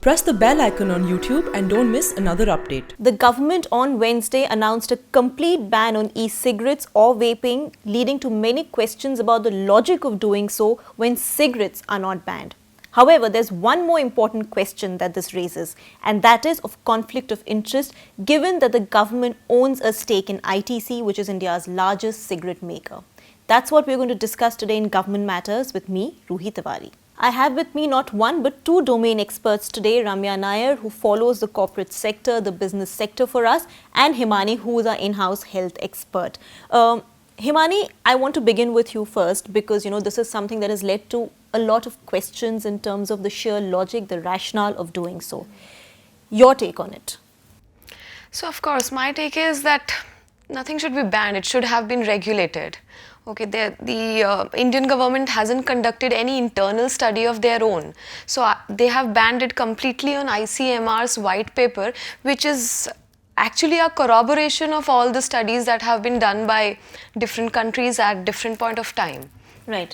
Press the bell icon on YouTube and don't miss another update. The government on Wednesday announced a complete ban on e-cigarettes or vaping, leading to many questions about the logic of doing so when cigarettes are not banned. However, there's one more important question that this raises, and that is of conflict of interest, given that the government owns a stake in ITC, which is India's largest cigarette maker. That's what we're going to discuss today in Government Matters with me, Ruhi Tiwari. I have with me not one but two domain experts today, Ramya Nair, who follows the corporate sector, the business sector for us, and Himani, who is our in-house health expert. Himani, I want to begin with you first because, this is something that has led to a lot of questions in terms of the sheer logic, the rationale of doing so. Your take on it? So, of course, my take is that nothing should be banned. It should have been regulated. Okay, the Indian government hasn't conducted any internal study of their own. So, they have banned it completely on ICMR's white paper, which is actually a corroboration of all the studies that have been done by different countries at different point of time. Right.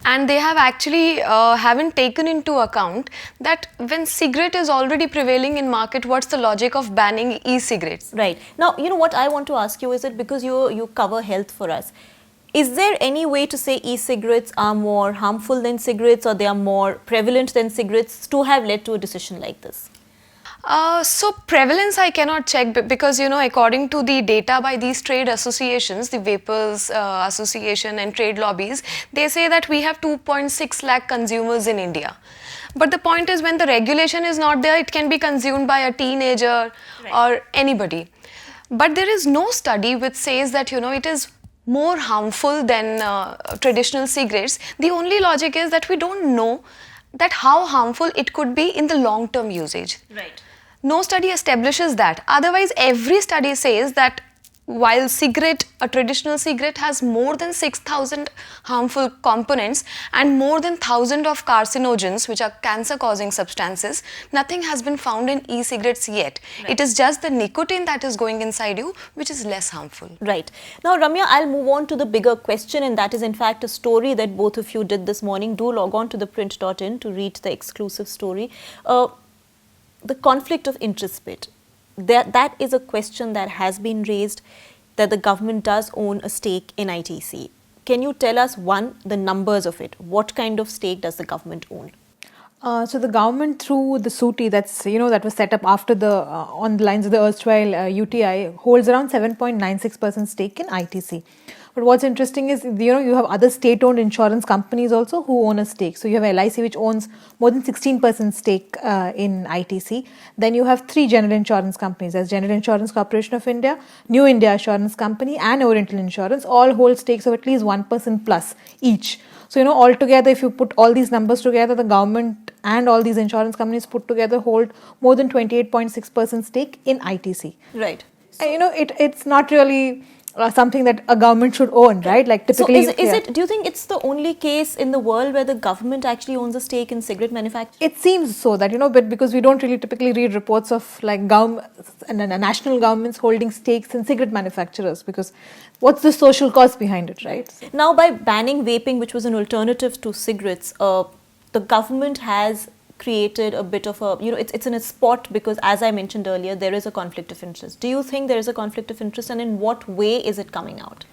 And they have actually haven't taken into account that when cigarette is already prevailing in market, what's the logic of banning e-cigarettes? Right. Now, what I want to ask you is it because you cover health for us. Is there any way to say e-cigarettes are more harmful than cigarettes or they are more prevalent than cigarettes to have led to a decision like this? So prevalence I cannot check because according to the data by these trade associations, the Vapers Association and trade lobbies, they say that we have 2.6 lakh consumers in India. But the point is when the regulation is not there, it can be consumed by a teenager or anybody. But there is no study which says that it is more harmful than traditional cigarettes. The only logic is that we don't know that how harmful it could be in the long-term usage. Right. No study establishes that. Otherwise, every study says that while a traditional cigarette has more than 6,000 harmful components and more than 1,000 of carcinogens, which are cancer-causing substances, nothing has been found in e-cigarettes yet. Right. It is just the nicotine that is going inside you, which is less harmful. Right. Now, Ramya, I'll move on to the bigger question, and that is in fact a story that both of you did this morning. Do log on to theprint.in to read the exclusive story. The conflict of interest bit. That is a question that has been raised, that the government does own a stake in ITC. Can you tell us, one, the numbers of it? What kind of stake does the government own? So the government, through the SUTI that was set up after on the lines of the erstwhile UTI, holds around 7.96% stake in ITC. But what's interesting is, you have other state-owned insurance companies also who own a stake. So you have LIC, which owns more than 16% stake in ITC. Then you have three general insurance companies. There's General Insurance Corporation of India, New India Assurance Company, and Oriental Insurance. All hold stakes of at least 1% plus each. So, altogether, if you put all these numbers together, the government and all these insurance companies put together hold more than 28.6% stake in ITC. Right. And, it's not really something that a government should own, right? Like typically. So do you think it's the only case in the world where the government actually owns a stake in cigarette manufacturing? It seems so that, but because we don't really typically read reports of like governments and national governments holding stakes in cigarette manufacturers, because what's the social cost behind it, right? Now, by banning vaping, which was an alternative to cigarettes, the government has created a bit of a, it's in a spot because, as I mentioned earlier, there is a conflict of interest. Do you think there is a conflict of interest, and in what way is it coming out?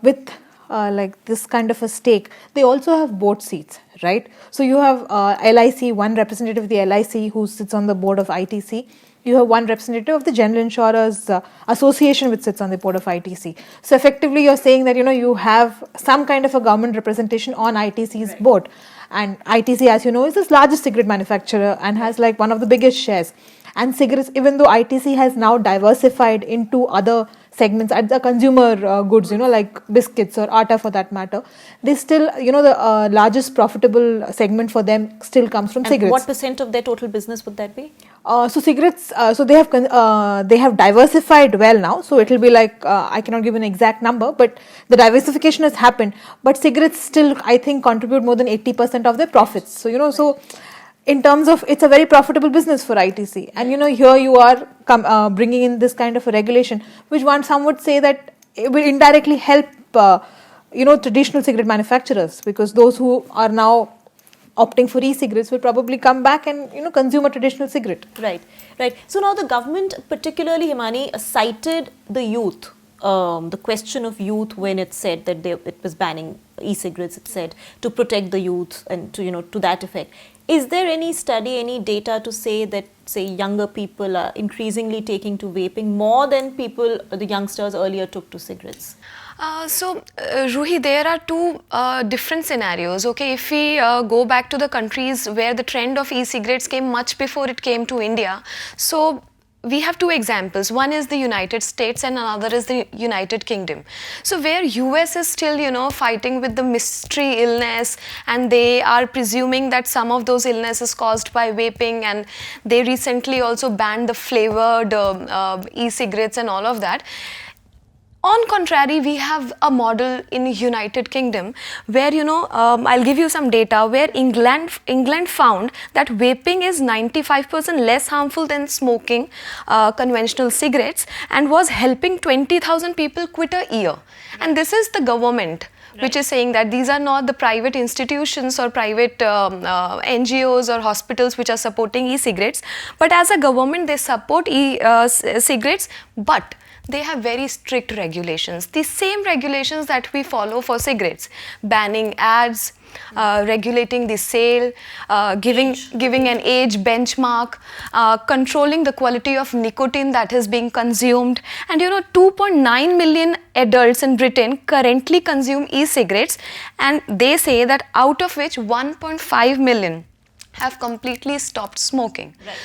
With like this kind of a stake, they also have board seats, right? So you have LIC, one representative of the LIC who sits on the board of ITC. You have one representative of the General Insurers Association which sits on the board of ITC. So effectively, you're saying that, you have some kind of a government representation on ITC's board. And ITC, as you know, is the largest cigarette manufacturer and has like one of the biggest shares. And cigarettes, even though ITC has now diversified into other segments at the consumer goods, like biscuits or atta for that matter, they still, the largest profitable segment for them still comes from cigarettes. What percent of their total business would that be? So cigarettes, so they have diversified well now. So it will be like, I cannot give an exact number, but the diversification has happened. But cigarettes still, I think, contribute more than 80% of their profits. So, so in terms of, it's a very profitable business for ITC. And, here you are bringing in this kind of a regulation, which some would say that it will indirectly help, traditional cigarette manufacturers, because those who are now opting for e-cigarettes will probably come back and consume a traditional cigarette. Right, right. So now the government, particularly Himani, cited the youth, the question of youth when it said that it was banning e-cigarettes. It said to protect the youth and to that effect. Is there any study, any data to say that, say, younger people are increasingly taking to vaping more than the youngsters earlier took to cigarettes? Ruhi, there are two different scenarios. Okay, if we go back to the countries where the trend of e-cigarettes came much before it came to India, so we have two examples. One is the United States and another is the United Kingdom. So where US is still, fighting with the mystery illness, and they are presuming that some of those illnesses caused by vaping, and they recently also banned the flavored e-cigarettes and all of that. On contrary, we have a model in United Kingdom where, I'll give you some data where England found that vaping is 95% less harmful than smoking conventional cigarettes, and was helping 20,000 people quit a year. And this is the government, which is saying that these are not the private institutions or private NGOs or hospitals which are supporting e-cigarettes, but as a government they support cigarettes, but they have very strict regulations, the same regulations that we follow for cigarettes, banning ads, regulating the sale, giving an age benchmark, controlling the quality of nicotine that is being consumed. And 2.9 million adults in Britain currently consume e-cigarettes, and they say that out of which 1.5 million have completely stopped smoking. Right.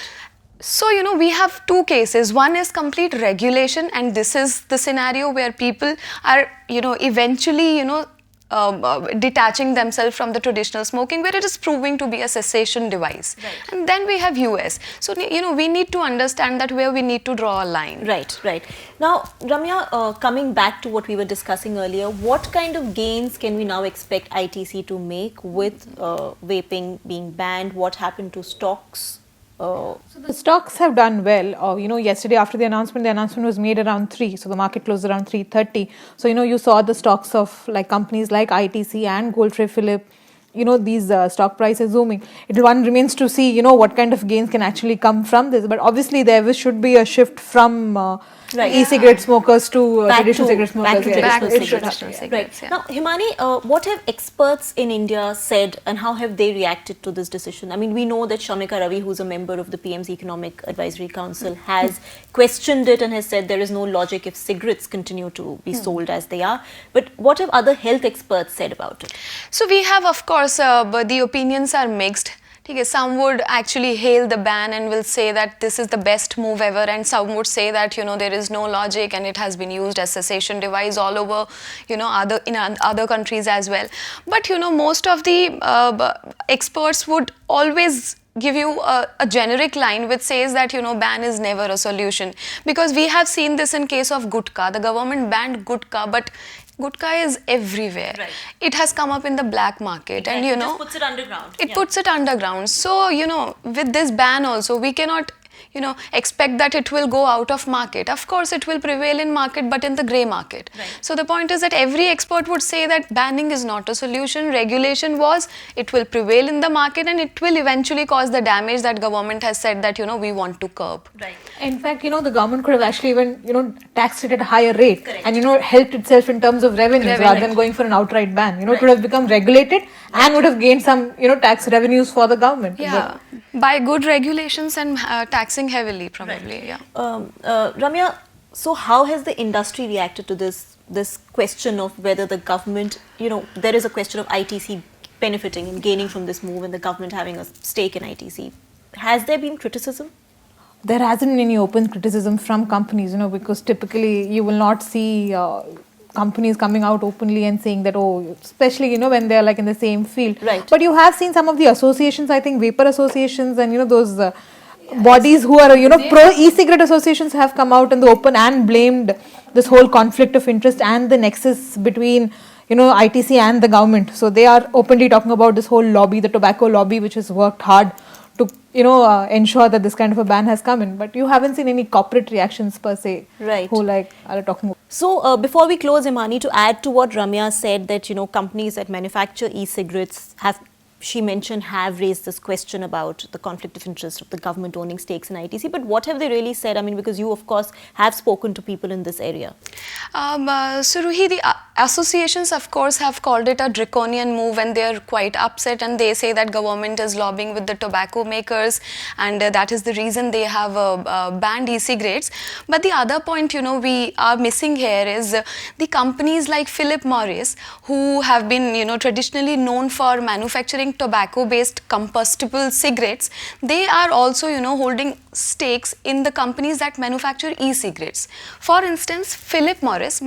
So, we have two cases. One is complete regulation, and this is the scenario where people are, eventually, detaching themselves from the traditional smoking, where it is proving to be a cessation device. Right. And then we have US. So, we need to understand that where we need to draw a line. Right, right. Now, Ramya, coming back to what we were discussing earlier, what kind of gains can we now expect ITC to make with vaping being banned? What happened to stocks? So the stocks have done well. Yesterday after the announcement was made around 3. So the market closed around 3:30. So, you saw the stocks of companies like ITC and Goldtree Phillip, these stock prices zooming. One remains to see, what kind of gains can actually come from this. But obviously there should be a shift from e-cigarette smokers to traditional cigarette smokers. Back to traditional cigarettes. Right. Now, Himani, what have experts in India said and how have they reacted to this decision? I mean, we know that Shamika Ravi, who's a member of the PM's Economic Advisory Council, has questioned it and has said there is no logic if cigarettes continue to be sold as they are. But what have other health experts said about it? So we have, of course, but the opinions are mixed. Some would actually hail the ban and will say that this is the best move ever, and some would say that there is no logic and it has been used as cessation device all over other countries as well. But most of the experts would always give you a generic line which says that ban is never a solution, because we have seen this in case of gutka. The government banned gutka, but gutka is everywhere. Right. It has come up in the black market, Exactly. and It just puts it underground. it puts it underground. So with this ban also, we cannot expect that it will go out of market. Of course, it will prevail in market, but in the grey market. Right. So the point is that every expert would say that banning is not a solution. Regulation it will prevail in the market, and it will eventually cause the damage that government has said that we want to curb. Right. In fact, the government could have actually even, taxed it at a higher rate. Correct. And, helped itself in terms of revenues rather than going for an outright ban. It would have become regulated and would have gained some, tax revenues for the government. Yeah, by good regulations and taxing heavily, probably. Right. Yeah. Ramya, so how has the industry reacted to this question of whether the government, there is a question of ITC benefiting and gaining from this move and the government having a stake in ITC. Has there been criticism? There hasn't been any open criticism from companies, because typically you will not see companies coming out openly and saying that, especially, when they're in the same field. Right. But you have seen some of the associations, I think vapor associations and, those bodies who are, pro e-cigarette associations have come out in the open and blamed this whole conflict of interest and the nexus between, ITC and the government. So they are openly talking about this whole lobby, the tobacco lobby, which has worked hard to, ensure that this kind of a ban has come in. But you haven't seen any corporate reactions per se. Right. Who are talking. So before we close, Himani, to add to what Ramya said, that, companies that manufacture e-cigarettes have she mentioned have raised this question about the conflict of interest of the government owning stakes in ITC. But what have they really said? I mean, because you, of course, have spoken to people in this area. So Ruhi, the associations, of course, have called it a draconian move, and they are quite upset, and they say that government is lobbying with the tobacco makers, and that is the reason they have banned e-cigarettes. But the other point, we are missing here is the companies like Philip Morris, who have been, traditionally known for manufacturing tobacco-based combustible cigarettes. They are also, holding stakes in the companies that manufacture e-cigarettes. For instance, Philip Morris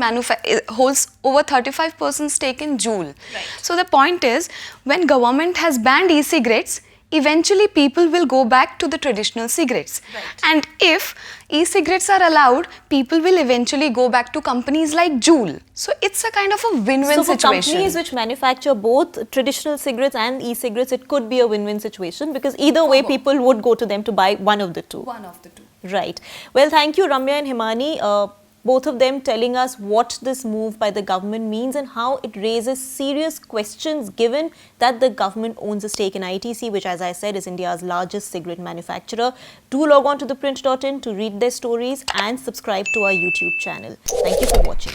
holds over 35% stake in Juul. Right. So the point is, when government has banned e-cigarettes, eventually people will go back to the traditional cigarettes. Right. And if e-cigarettes are allowed, people will eventually go back to companies like Juul. So it's a kind of a win-win So for situation. companies which manufacture both traditional cigarettes and e-cigarettes, it could be a win-win situation, because either way people would go to them to buy one of the two. One of the two. Right. Well, thank you, Ramya and Himani. Both of them telling us what this move by the government means and how it raises serious questions, given that the government owns a stake in ITC, which, as I said, is India's largest cigarette manufacturer. Do log on to theprint.in to read their stories and subscribe to our YouTube channel. Thank you for watching.